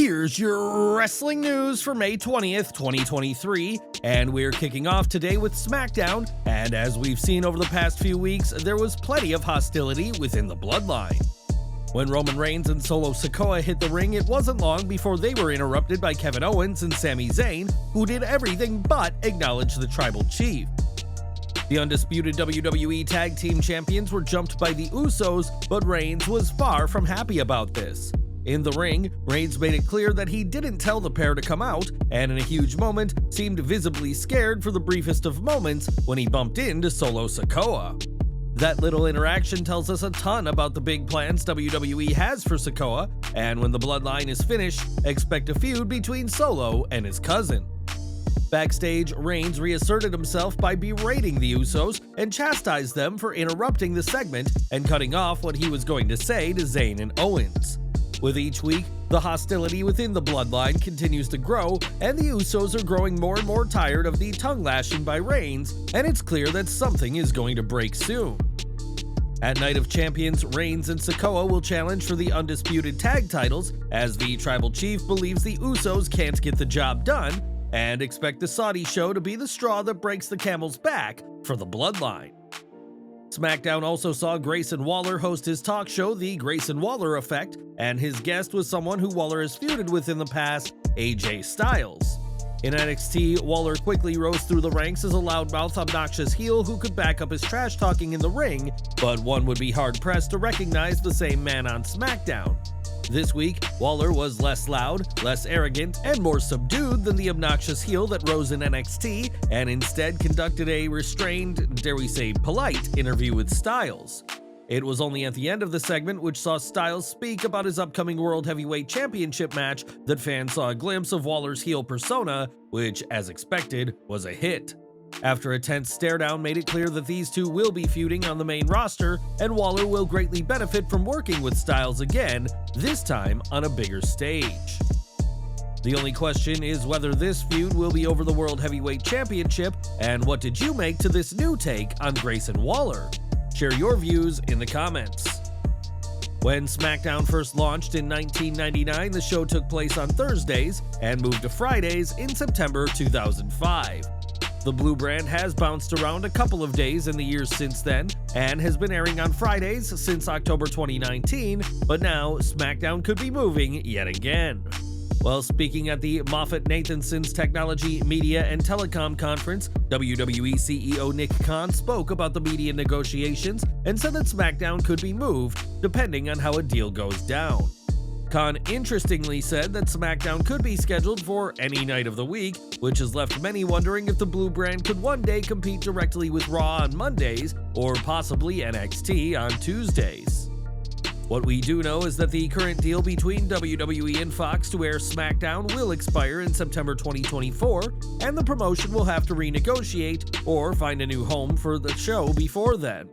Here's your wrestling news for May 20th, 2023, and we're kicking off today with SmackDown, and as we've seen over the past few weeks, there was plenty of hostility within the bloodline. When Roman Reigns and Solo Sikoa hit the ring, it wasn't long before they were interrupted by Kevin Owens and Sami Zayn, who did everything but acknowledge the tribal chief. The undisputed WWE Tag Team Champions were jumped by the Usos, but Reigns was far from happy about this. In the ring, Reigns made it clear that he didn't tell the pair to come out, and in a huge moment, seemed visibly scared for the briefest of moments when he bumped into Solo Sikoa. That little interaction tells us a ton about the big plans WWE has for Sikoa, and when the bloodline is finished, expect a feud between Solo and his cousin. Backstage, Reigns reasserted himself by berating the Usos and chastised them for interrupting the segment and cutting off what he was going to say to Zayn and Owens. With each week, the hostility within the bloodline continues to grow, and the Usos are growing more and more tired of the tongue lashing by Reigns, and it's clear that something is going to break soon. At Night of Champions, Reigns and Sikoa will challenge for the undisputed tag titles, as the tribal chief believes the Usos can't get the job done, and expect the Saudi show to be the straw that breaks the camel's back for the bloodline. SmackDown also saw Grayson Waller host his talk show, The Grayson Waller Effect, and his guest was someone who Waller has feuded with in the past, AJ Styles. In NXT, Waller quickly rose through the ranks as a loudmouth, obnoxious heel who could back up his trash talking in the ring, but one would be hard-pressed to recognize the same man on SmackDown. This week, Waller was less loud, less arrogant, and more subdued than the obnoxious heel that rose in NXT, and instead conducted a restrained, dare we say polite, interview with Styles. It was only at the end of the segment, which saw Styles speak about his upcoming World Heavyweight Championship match, that fans saw a glimpse of Waller's heel persona, which, as expected, was a hit. After a tense stare-down made it clear that these two will be feuding on the main roster, and Waller will greatly benefit from working with Styles again, this time on a bigger stage. The only question is whether this feud will be over the World Heavyweight Championship, and what did you make to this new take on Grayson Waller? Share your views in the comments. When SmackDown first launched in 1999, the show took place on Thursdays and moved to Fridays in September 2005. The Blue brand has bounced around a couple of days in the years since then and has been airing on Fridays since October 2019, but now SmackDown could be moving yet again. While speaking at the Moffett-Nathanson's Technology, Media, and Telecom Conference, WWE CEO Nick Khan spoke about the media negotiations and said that SmackDown could be moved depending on how a deal goes down. Khan interestingly said that SmackDown could be scheduled for any night of the week, which has left many wondering if the Blue brand could one day compete directly with Raw on Mondays or possibly NXT on Tuesdays. What we do know is that the current deal between WWE and Fox to air SmackDown will expire in September 2024, and the promotion will have to renegotiate or find a new home for the show before then.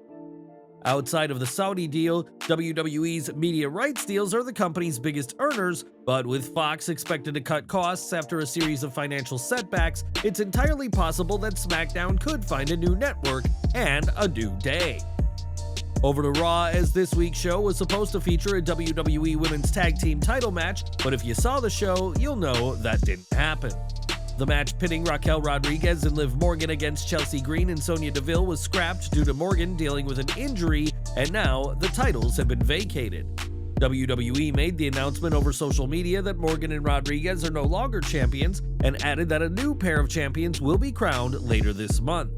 Outside of the Saudi deal, WWE's media rights deals are the company's biggest earners, but with Fox expected to cut costs after a series of financial setbacks, it's entirely possible that SmackDown could find a new network and a new day. Over to Raw, as this week's show was supposed to feature a WWE Women's Tag Team title match, but if you saw the show, you'll know that didn't happen. The match pitting Raquel Rodriguez and Liv Morgan against Chelsea Green and Sonya Deville was scrapped due to Morgan dealing with an injury, and now the titles have been vacated. WWE made the announcement over social media that Morgan and Rodriguez are no longer champions, and added that a new pair of champions will be crowned later this month.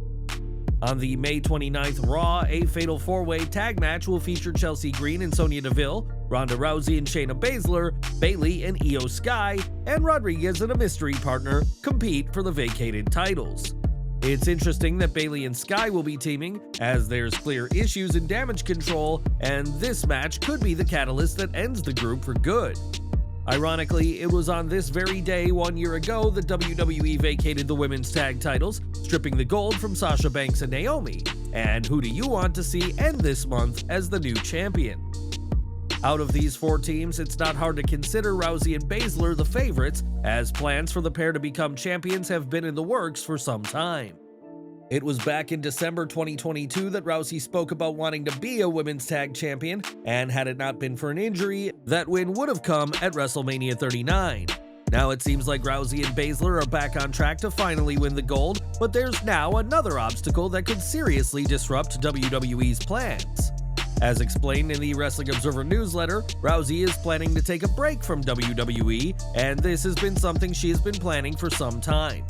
On the May 29th Raw, a Fatal 4-Way tag match will feature Chelsea Green and Sonya Deville, Ronda Rousey and Shayna Baszler, Bayley and Io Sky, and Rodriguez and a mystery partner compete for the vacated titles. It's interesting that Bayley and Sky will be teaming, as there's clear issues in Damage Control, and this match could be the catalyst that ends the group for good. Ironically, it was on this very day 1 year ago that WWE vacated the women's tag titles, stripping the gold from Sasha Banks and Naomi. And who do you want to see end this month as the new champion? Out of these four teams, it's not hard to consider Rousey and Baszler the favorites, as plans for the pair to become champions have been in the works for some time. It was back in December 2022 that Rousey spoke about wanting to be a women's tag champion, and had it not been for an injury, that win would have come at WrestleMania 39. Now it seems like Rousey and Baszler are back on track to finally win the gold, but there's now another obstacle that could seriously disrupt WWE's plans. As explained in the Wrestling Observer newsletter, Rousey is planning to take a break from WWE, and this has been something she has been planning for some time.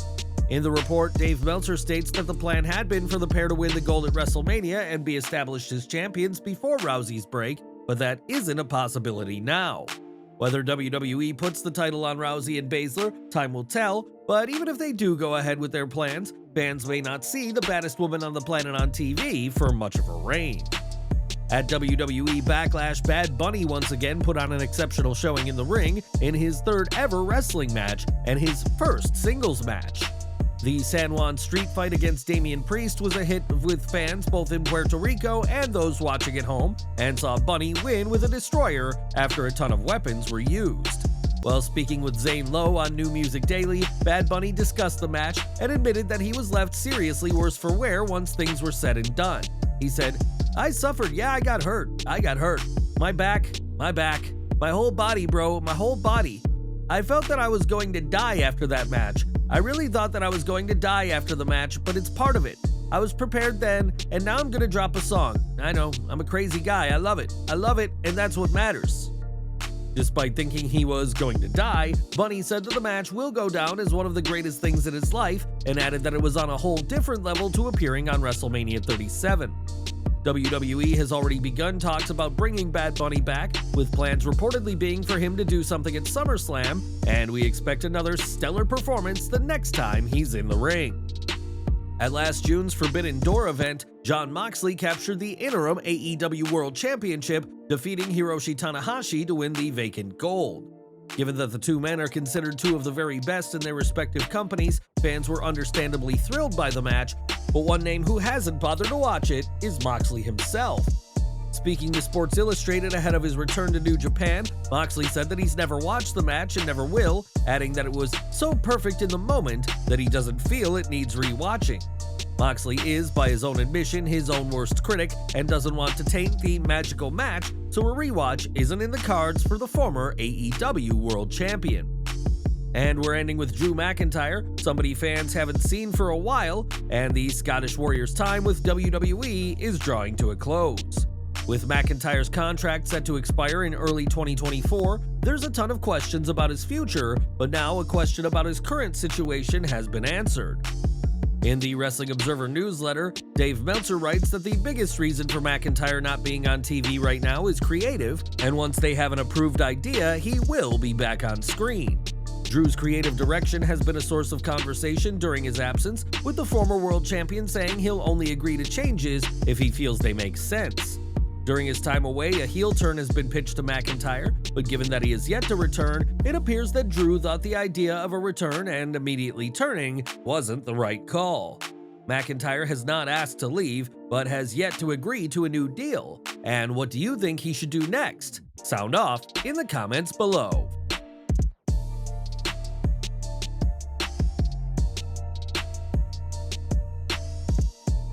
In the report, Dave Meltzer states that the plan had been for the pair to win the gold at WrestleMania and be established as champions before Rousey's break, but that isn't a possibility now. Whether WWE puts the title on Rousey and Baszler, time will tell, but even if they do go ahead with their plans, fans may not see the baddest woman on the planet on TV for much of her reign. At WWE Backlash, Bad Bunny once again put on an exceptional showing in the ring in his third ever wrestling match and his first singles match. The San Juan street fight against Damian Priest was a hit with fans both in Puerto Rico and those watching at home, and saw Bunny win with a destroyer after a ton of weapons were used. While speaking with Zane Lowe on New Music Daily, Bad Bunny discussed the match and admitted that he was left seriously worse for wear once things were said and done. He said, "I suffered, yeah, I got hurt. My back, my whole body, bro, my whole body. I felt that I was going to die after that match. I really thought that I was going to die after the match, but it's part of it. I was prepared then, and now I'm gonna drop a song. I know, I'm a crazy guy, I love it, and that's what matters." Despite thinking he was going to die, Bunny said that the match will go down as one of the greatest things in his life, and added that it was on a whole different level to appearing on WrestleMania 37. WWE has already begun talks about bringing Bad Bunny back, with plans reportedly being for him to do something at SummerSlam, and we expect another stellar performance the next time he's in the ring. At last June's Forbidden Door event, Jon Moxley captured the interim AEW World Championship, defeating Hiroshi Tanahashi to win the vacant gold. Given that the two men are considered two of the very best in their respective companies, fans were understandably thrilled by the match, but one name who hasn't bothered to watch it is Moxley himself. Speaking to Sports Illustrated ahead of his return to New Japan, Moxley said that he's never watched the match and never will, adding that it was so perfect in the moment that he doesn't feel it needs rewatching. Moxley is, by his own admission, his own worst critic and doesn't want to taint the magical match, so a rewatch isn't in the cards for the former AEW World Champion. And we're ending with Drew McIntyre, somebody fans haven't seen for a while, and the Scottish Warrior's time with WWE is drawing to a close. With McIntyre's contract set to expire in early 2024, there's a ton of questions about his future, but now a question about his current situation has been answered. In the Wrestling Observer newsletter, Dave Meltzer writes that the biggest reason for McIntyre not being on TV right now is creative, and once they have an approved idea, he will be back on screen. Drew's creative direction has been a source of conversation during his absence, with the former world champion saying he'll only agree to changes if he feels they make sense. During his time away, a heel turn has been pitched to McIntyre, but given that he is yet to return, it appears that Drew thought the idea of a return and immediately turning wasn't the right call. McIntyre has not asked to leave, but has yet to agree to a new deal. And what do you think he should do next? Sound off in the comments below.